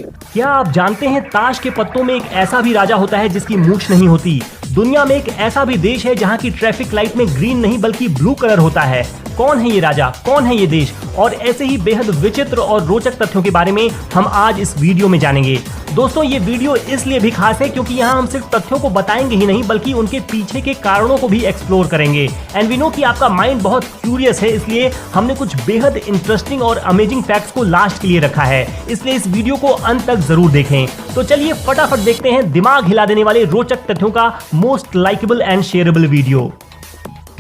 क्या आप जानते हैं ताश के पत्तों में एक ऐसा भी राजा होता है जिसकी मूंछ नहीं होती। दुनिया में एक ऐसा भी देश है जहां की ट्रैफिक लाइट में ग्रीन नहीं बल्कि ब्लू कलर होता है। कौन है ये राजा, कौन है ये देश, और ऐसे ही बेहद विचित्र और रोचक तथ्यों के बारे में हम आज इस वीडियो में जानेंगे। दोस्तों, ये वीडियो इसलिए भी खास है क्योंकि यहाँ हम सिर्फ तथ्यों को बताएंगे ही नहीं बल्कि उनके पीछे के कारणों को भी एक्सप्लोर करेंगे। एंड वी नो कि आपका माइंड बहुत क्यूरियस है, इसलिए हमने कुछ बेहद इंटरेस्टिंग और अमेजिंग फैक्ट्स को लास्ट के लिए रखा है। इसलिए इस वीडियो को अंत तक जरूर देखें। तो चलिए फटाफट देखते हैं दिमाग हिला देने वाले रोचक तथ्यों का most likeable and shareable video.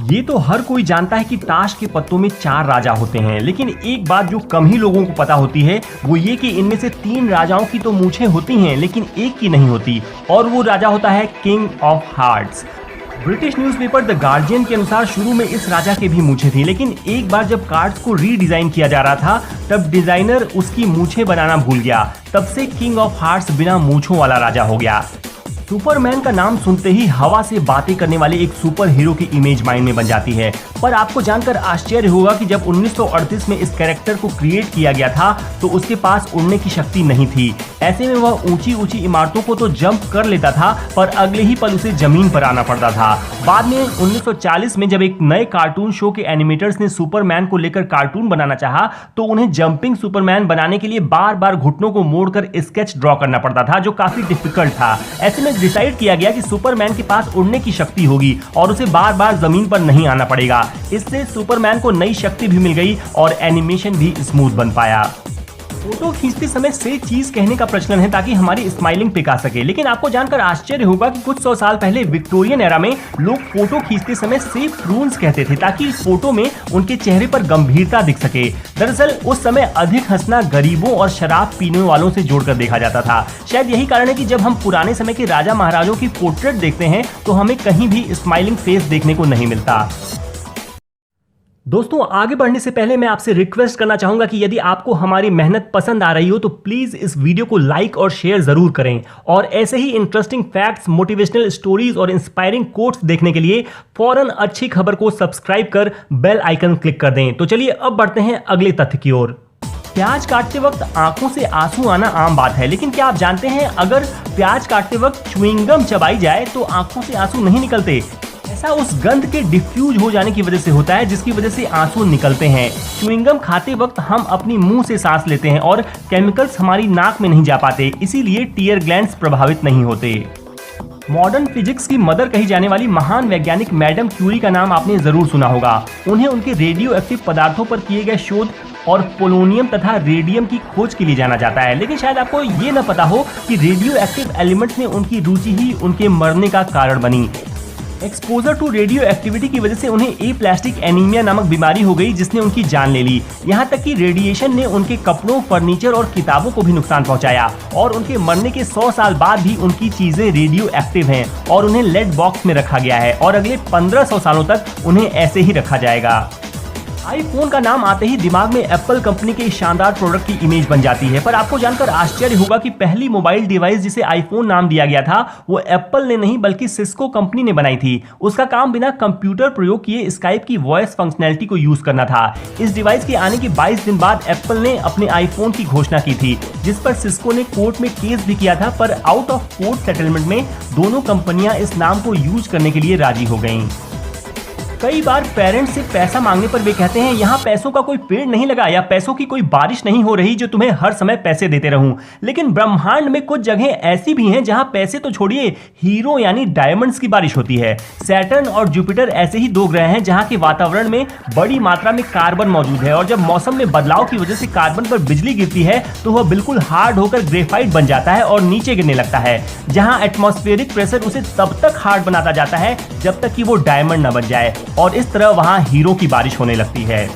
ये तो हर कोई जानता है कि ताश के पत्तों में 4 राजा होते हैं, लेकिन एक बात जो कम ही लोगों को पता होती है वो ये कि इनमें से 3 राजाओं की तो मूछें होती हैं लेकिन एक की नहीं होती, और वो राजा होता है king of hearts. British newspaper the guardian के अनुसार शुरू में इस राजा के भी मूछें थी, लेकिन एक बार जब कार्ड्स को रीडिजाइन किया जा रहा था तब डिजाइनर उसकी मूछें बनाना भूल गया। तब से किंग ऑफ हार्ट्स बिना मूछों वाला राजा हो गया। सुपरमैन का नाम सुनते ही हवा से बातें करने वाले एक सुपर हीरो की इमेज माइंड में बन जाती है, पर आपको जानकर आश्चर्य होगा कि जब 1938 में इस कैरेक्टर को क्रिएट किया गया था तो उसके पास उड़ने की शक्ति नहीं थी। ऐसे में वह ऊंची ऊंची इमारतों को तो जंप कर लेता था पर अगले ही पल उसे जमीन पर आना पड़ता था। बाद में 1940 में जब एक नए कार्टून शो के एनिमेटर्स ने सुपरमैन को लेकर कार्टून बनाना चाहा तो उन्हें जंपिंग सुपरमैन बनाने के लिए बार बार घुटनों को मोड़कर स्केच ड्रॉ करना पड़ता था, जो काफी डिफिकल्ट था। ऐसे में डिसाइड किया गया कि सुपरमैन के पास उड़ने की शक्ति होगी और उसे बार बार जमीन पर नहीं आना पड़ेगा। इससे सुपरमैन को नई शक्ति भी मिल गई और एनिमेशन भी स्मूथ बन पाया। फोटो खींचते समय से चीज कहने का प्रचलन है ताकि हमारी स्माइलिंग पिक आ सके, लेकिन आपको जानकर आश्चर्य होगा कि कुछ 100 साल पहले विक्टोरियन एरा में लोग फोटो खींचते समय से प्रून्स कहते थे ताकि इस फोटो में उनके चेहरे पर गंभीरता दिख सके। दरअसल उस समय अधिक हंसना गरीबों और शराब पीने वालों से जोड़कर देखा जाता था। शायद यही कारण है कि जब हम पुराने समय के राजा महाराजों की पोर्ट्रेट देखते हैं तो हमें कहीं भी स्माइलिंग फेस देखने को नहीं मिलता। दोस्तों, आगे बढ़ने से पहले मैं आपसे रिक्वेस्ट करना चाहूंगा कि यदि आपको हमारी मेहनत पसंद आ रही हो तो प्लीज इस वीडियो को लाइक और शेयर जरूर करें, और ऐसे ही इंटरेस्टिंग फैक्ट्स, मोटिवेशनल स्टोरीज और इंस्पायरिंग कोट्स देखने के लिए फौरन अच्छी खबर को सब्सक्राइब कर बेल आइकन क्लिक कर दें। तो चलिए अब बढ़ते हैं अगले तथ्य की ओर। प्याज काटते वक्त आंखों से आंसू आना आम बात है, लेकिन क्या आप जानते हैं अगर प्याज काटते वक्त च्युइंगम चबाई जाए तो आंखों से आंसू नहीं निकलते। ऐसा उस गंध के डिफ्यूज हो जाने की वजह से होता है जिसकी वजह से आंसू निकलते हैं। च्युइंगम खाते वक्त हम अपनी मुंह से सांस लेते हैं और केमिकल्स हमारी नाक में नहीं जा पाते, इसीलिए टीयर ग्लैंड्स प्रभावित नहीं होते। मॉडर्न फिजिक्स की मदर कही जाने वाली महान वैज्ञानिक मैडम क्यूरी का नाम आपने जरूर सुना होगा। उन्हें उनके रेडियो एक्टिव पदार्थों पर किए गए शोध और पोलोनियम तथा रेडियम की खोज के लिए जाना जाता है, लेकिन शायद आपको ये न पता हो कि रेडियो एक्टिव एलिमेंट्स में उनकी रुचि ही उनके मरने का कारण बनी। एक्सपोजर टू रेडियो एक्टिविटी की वजह से उन्हें एप्लास्टिक एनीमिया नामक बीमारी हो गई जिसने उनकी जान ले ली। यहाँ तक कि रेडिएशन ने उनके कपड़ों, फर्नीचर और किताबों को भी नुकसान पहुंचाया, और उनके मरने के 100 साल बाद भी उनकी चीजें रेडियो एक्टिव हैं और उन्हें लेड बॉक्स में रखा गया है और अगले 1500 सालों तक उन्हें ऐसे ही रखा जाएगा। आईफोन का नाम आते ही दिमाग में एप्पल कंपनी के शानदार प्रोडक्ट की इमेज बन जाती है, पर आपको जानकर आश्चर्य होगा कि पहली मोबाइल डिवाइस जिसे आईफोन नाम दिया गया था वो एप्पल ने नहीं बल्कि सिस्को कंपनी ने बनाई थी। उसका काम बिना कंप्यूटर प्रयोग किए स्काइप की वॉइस फंक्शनैलिटी को यूज करना था। इस डिवाइस के आने के 22 दिन बाद एप्पल ने अपने आईफोन की घोषणा की थी, जिस पर सिस्को ने कोर्ट में केस भी किया था, पर आउट ऑफ कोर्ट सेटलमेंट में दोनों कंपनियां इस नाम को यूज करने के लिए राजी हो गईं। कई बार पेरेंट्स से पैसा मांगने पर वे कहते हैं यहाँ पैसों का कोई पेड़ नहीं लगा या पैसों की कोई बारिश नहीं हो रही जो तुम्हें हर समय पैसे देते रहूं। लेकिन ब्रह्मांड में कुछ जगह ऐसी भी हैं जहां पैसे तो छोड़िए, हीरो यानी डायमंड्स की बारिश होती है। सैटर्न और जुपिटर ऐसे ही 2 ग्रह हैं जहां के वातावरण में बड़ी मात्रा में कार्बन मौजूद है, और जब मौसम में बदलाव की वजह से कार्बन पर बिजली गिरती है तो वह बिल्कुल हार्ड होकर ग्रेफाइट बन जाता है और नीचे गिरने लगता है, जहां एटमॉस्फेरिक प्रेशर उसे तब तक हार्ड बनाता जाता है जब तक कि वो डायमंड न बन जाए, और इस तरह वहां हीरो की बारिश होने लगती है।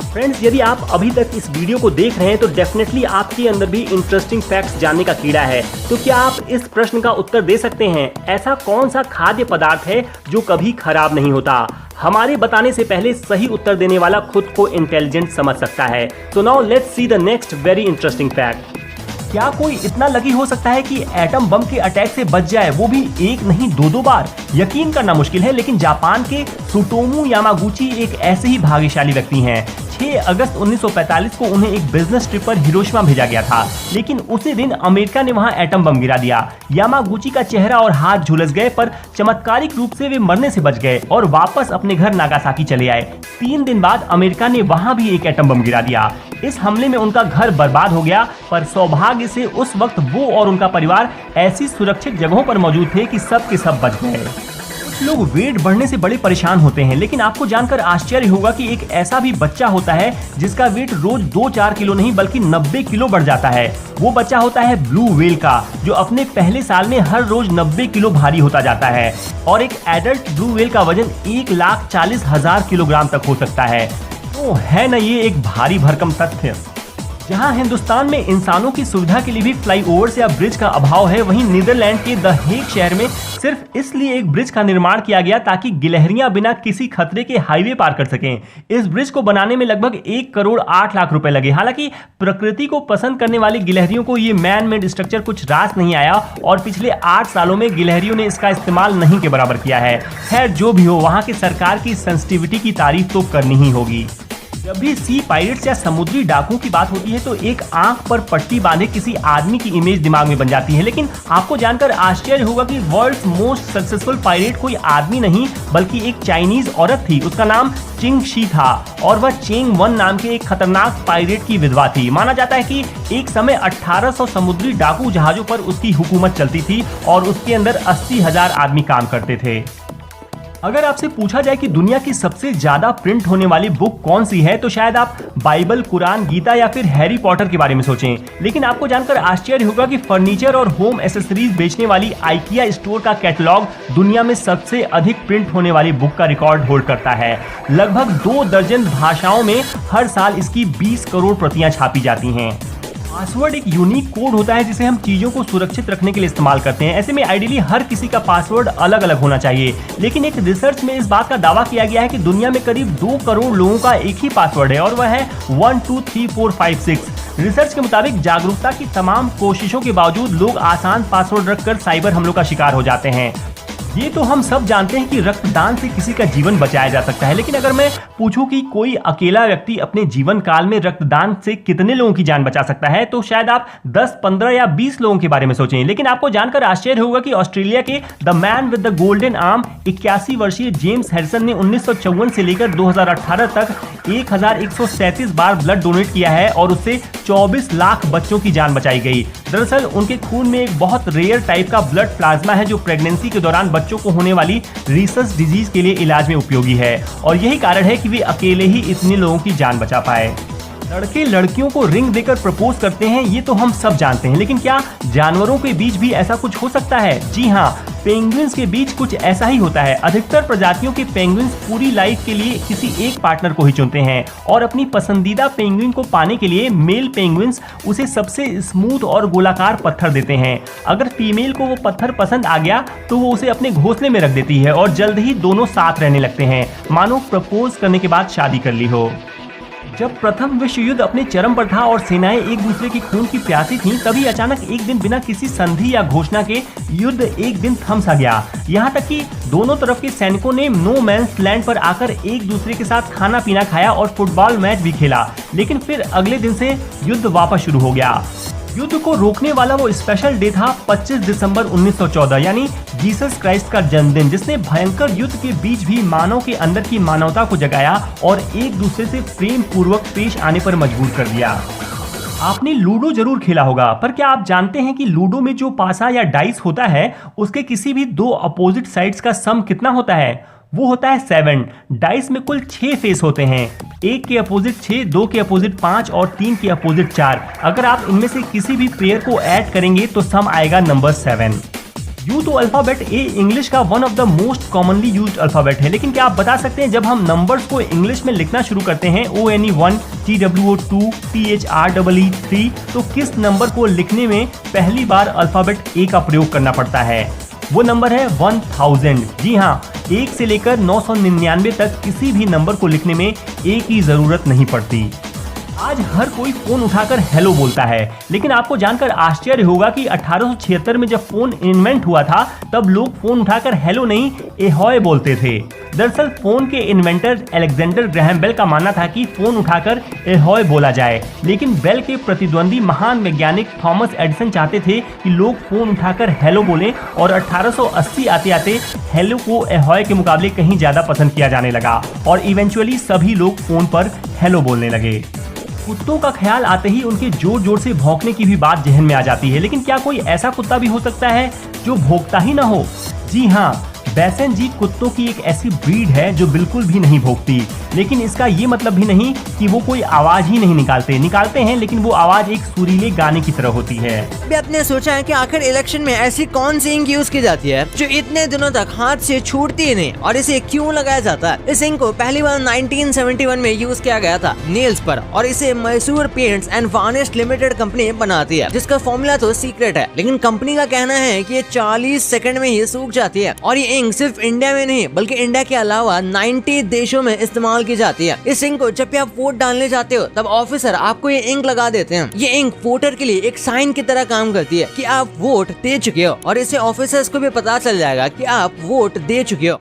फ्रेंड्स, यदि आप अभी तक इस वीडियो को देख रहे हैं तो डेफिनेटली आपके अंदर भी इंटरेस्टिंग फैक्ट्स जानने का कीड़ा है। तो क्या आप इस प्रश्न का उत्तर दे सकते हैं, ऐसा कौन सा खाद्य पदार्थ है जो कभी खराब नहीं होता? हमारे बताने से पहले सही उत्तर देने वाला खुद को इंटेलिजेंट समझ सकता है। तो now let's see the next very interesting fact. क्या कोई इतना लकी हो सकता है कि एटम बम के अटैक से बच जाए, वो भी एक नहीं 2-2 बार? यकीन करना मुश्किल है, लेकिन जापान के सुटोमू यामागुची एक ऐसे ही भाग्यशाली व्यक्ति हैं। 6 अगस्त 1945 को उन्हें एक बिजनेस ट्रिप पर हिरोशिमा भेजा गया था, लेकिन उसी दिन अमेरिका ने वहां एटम बम गिरा दिया। यामागुची का चेहरा और हाथ झुलस गए, पर चमत्कारिक रूप से वे मरने से बच गए और वापस अपने घर नागासाकी चले आए। 3 दिन बाद अमेरिका ने वहां भी एक एटम बम गिरा दिया। इस हमले में उनका घर बर्बाद हो गया, पर सौभाग्य से उस वक्त वो और उनका परिवार ऐसी सुरक्षित जगहों पर मौजूद थे कि सब के सब बच गए। लोग वेट बढ़ने से बड़े परेशान होते हैं, लेकिन आपको जानकर आश्चर्य होगा कि एक ऐसा भी बच्चा होता है जिसका वेट रोज 2-4 किलो नहीं बल्कि 90 किलो बढ़ जाता है। वो बच्चा होता है ब्लू व्हेल का, जो अपने पहले साल में हर रोज 90 किलो भारी होता जाता है और एक एडल्ट ब्लू व्हेल का वजन 1,40,000 किलोग्राम तक हो सकता है। तो है ना ये एक भारी भरकम तथ्य। जहां हिंदुस्तान में इंसानों की सुविधा के लिए भी फ्लाईओवर्स या ब्रिज का अभाव है, वहीं नीदरलैंड के द हेग शहर में सिर्फ इसलिए एक ब्रिज का निर्माण किया गया ताकि गिलहरियां बिना किसी खतरे के हाईवे पार कर सकें। इस ब्रिज को बनाने में लगभग 1 करोड़ 8 लाख रुपए लगे। हालांकि प्रकृति को पसंद करने वाली गिलहरियों को ये मैन मेड स्ट्रक्चर कुछ रास नहीं आया और पिछले 8 सालों में गिलहरियों ने इसका इस्तेमाल नहीं के बराबर किया है। खैर जो भी हो, वहां की सरकार की सेंसिटिविटी की तारीफ तो करनी ही होगी। जब भी सी पायरेट्स या समुद्री डाकुओं की बात होती है तो एक आंख पर पट्टी बांधे किसी आदमी की इमेज दिमाग में बन जाती है, लेकिन आपको जानकर आश्चर्य होगा कि वर्ल्ड्स मोस्ट सक्सेसफुल पायरेट कोई आदमी नहीं बल्कि एक चाइनीज औरत थी। उसका नाम चिंग शी था और वह चेंग वन नाम के एक खतरनाक पायरेट की विधवा थी। माना जाता है कि एक समय 1800 समुद्री डाकू जहाजों पर उसकी हुकूमत चलती थी और उसके अंदर 80,000 आदमी काम करते थे। अगर आपसे पूछा जाए कि दुनिया की सबसे ज्यादा प्रिंट होने वाली बुक कौन सी है, तो शायद आप बाइबल, कुरान, गीता या फिर हैरी पॉटर के बारे में सोचें। लेकिन आपको जानकर आश्चर्य होगा कि फर्नीचर और होम एसेसरीज बेचने वाली आइकिया स्टोर का कैटलॉग दुनिया में सबसे अधिक प्रिंट होने वाली बुक का रिकॉर्ड होल्ड करता है। लगभग 2 दर्जन भाषाओं में हर साल इसकी 20 करोड़ प्रतियां छापी जाती हैं। पासवर्ड एक यूनिक कोड होता है जिसे हम चीजों को सुरक्षित रखने के लिए इस्तेमाल करते हैं। ऐसे में आइडियली हर किसी का पासवर्ड अलग अलग होना चाहिए, लेकिन एक रिसर्च में इस बात का दावा किया गया है कि दुनिया में करीब 2 करोड़ लोगों का एक ही पासवर्ड है और वह है 123456। रिसर्च के मुताबिक जागरूकता की तमाम कोशिशों के बावजूद लोग आसान पासवर्ड रखकर साइबर हमलों का शिकार हो जाते हैं। ये तो हम सब जानते हैं कि रक्तदान से किसी का जीवन बचाया जा सकता है, लेकिन अगर मैं पूछूं कि कोई अकेला व्यक्ति अपने जीवन काल में रक्तदान से कितने लोगों की जान बचा सकता है, तो शायद आप 10, 15 या 20 लोगों के बारे में सोचें। लेकिन आपको जानकर आश्चर्य होगा कि ऑस्ट्रेलिया के the man with the golden arm 81 वर्षीय जेम्स हैरिसन ने 1954 से लेकर 2018 तक 1137 बार ब्लड डोनेट किया है और उससे 24 लाख बच्चों की जान बचाई गई। दरअसल उनके खून में एक बहुत रेयर टाइप का ब्लड प्लाज्मा है जो प्रेगनेंसी के दौरान बच्चों को होने वाली रीसस डिजीज के लिए इलाज में उपयोगी है और यही कारण है कि वे अकेले ही इतने लोगों की जान बचा पाए। लड़के लड़कियों को रिंग देकर प्रपोज करते हैं, ये तो हम सब जानते हैं, लेकिन क्या जानवरों के बीच भी ऐसा कुछ हो सकता है? जी हाँ, पेंगुइन्स के बीच कुछ ऐसा ही होता है। अधिकतर प्रजातियों के पेंगुइन्स पूरी लाइफ के लिए किसी एक पार्टनर को ही चुनते हैं और अपनी पसंदीदा पेंगुइन को पाने के लिए मेल पेंगुइन्स उसे सबसे स्मूथ और गोलाकार पत्थर देते हैं। अगर फीमेल को वो पत्थर पसंद आ गया तो वो उसे अपने घोंसले में रख देती है और जल्द ही दोनों साथ रहने लगते हैं, मानो प्रपोज करने के बाद शादी कर ली हो। जब प्रथम विश्व युद्ध अपने चरम पर था और सेनाएं एक दूसरे की खून की प्यासी थीं, तभी अचानक एक दिन बिना किसी संधि या घोषणा के युद्ध एक दिन थम सा गया। यहाँ तक कि दोनों तरफ के सैनिकों ने नो मैंस लैंड पर आकर एक दूसरे के साथ खाना पीना खाया और फुटबॉल मैच भी खेला। लेकिन फिर अगले दिन से युद्ध वापस शुरू हो गया। युद्ध को रोकने वाला वो स्पेशल डे था 25 दिसंबर 1914, यानी जीसस क्राइस्ट का जन्मदिन, जिसने भयंकर युद्ध के बीच भी मानव के अंदर की मानवता को जगाया और एक दूसरे से प्रेम पूर्वक पेश आने पर मजबूर कर दिया। आपने लूडो जरूर खेला होगा, पर क्या आप जानते हैं कि लूडो में जो पासा या डाइस होता है उसके किसी भी 2 अपोजिट साइड्स का सम कितना होता है? वो होता है 7। डाइस में कुल 6 फेस होते हैं, 1 के अपोजिट 6, 2 के अपोजिट 5 और 3 के अपोजिट 4। अगर आप इनमें से किसी भी पेयर को ऐड करेंगे तो सम आएगा नंबर 7। यूं तो अल्फाबेट ए इंग्लिश का one of the most commonly used alphabet है, लेकिन क्या आप बता सकते हैं जब हम नंबर्स को इंग्लिश में लिखना शुरू करते हैं ONE 1, TWO 2, THREE 3, तो किस नंबर को लिखने में पहली बार अल्फाबेट ए का प्रयोग करना पड़ता है? वो नंबर है 1000। जी हाँ, 1 से लेकर 999 तक किसी भी नंबर को लिखने में ए की जरूरत नहीं पड़ती। आज हर कोई फोन उठाकर हेलो बोलता है, लेकिन आपको जानकर आश्चर्य होगा कि 1876 में जब फोन इन्वेंट हुआ था तब लोग फोन उठाकर हेलो नहीं एहॉय बोलते थे। दरअसल फोन के इन्वेंटर अलेक्जेंडर ग्रैहम बेल का मानना था कि फोन उठाकर एहॉय बोला जाए, लेकिन बेल के प्रतिद्वंदी महान वैज्ञानिक थॉमस एडिसन चाहते थे कि लोग फोन उठाकर हेलो बोलें और 1880 आते आते हेलो को एहॉय के मुकाबले कहीं ज्यादा पसंद किया जाने लगा और इवेंचुअली सभी लोग फोन पर हेलो बोलने लगे। कुत्तों का ख्याल आते ही उनके जोर जोर से भौंकने की भी बात जहन में आ जाती है, लेकिन क्या कोई ऐसा कुत्ता भी हो सकता है जो भौंकता ही ना हो? जी हाँ, बैसन जी कुत्तों की एक ऐसी ब्रीड है जो बिल्कुल भी नहीं भौंकती, लेकिन इसका ये मतलब भी नहीं कि वो कोई आवाज ही नहीं निकालते हैं, लेकिन वो आवाज एक सुरीले गाने की तरह होती है। आपने सोचा है कि आखिर इलेक्शन में ऐसी कौन सी इंक यूज की जाती है जो इतने दिनों तक हाथ से छूटती ही नहीं, और इसे क्यों लगाया जाता है? इस इंक को पहली बार 1971 में यूज किया गया था नेल्स पर, और इसे Mysore paints and varnish limited company बनाती है, जिसका फॉर्मूला तो सीक्रेट है, लेकिन कंपनी का कहना है कि ये 40 सेकंड में ही सूख जाती है। और ये इंक सिर्फ इंडिया में नहीं बल्कि इंडिया के अलावा 90 देशों में इस्तेमाल की जाती है। इस इंक को जब भी आप वोट डालने जाते हो तब ऑफिसर आपको ये इंक लगा देते हैं। ये इंक वोटर के लिए एक साइन की तरह काम करती है कि आप वोट दे चुके हो, और इससे ऑफिसर्स को भी पता चल जाएगा कि आप वोट दे चुके हो।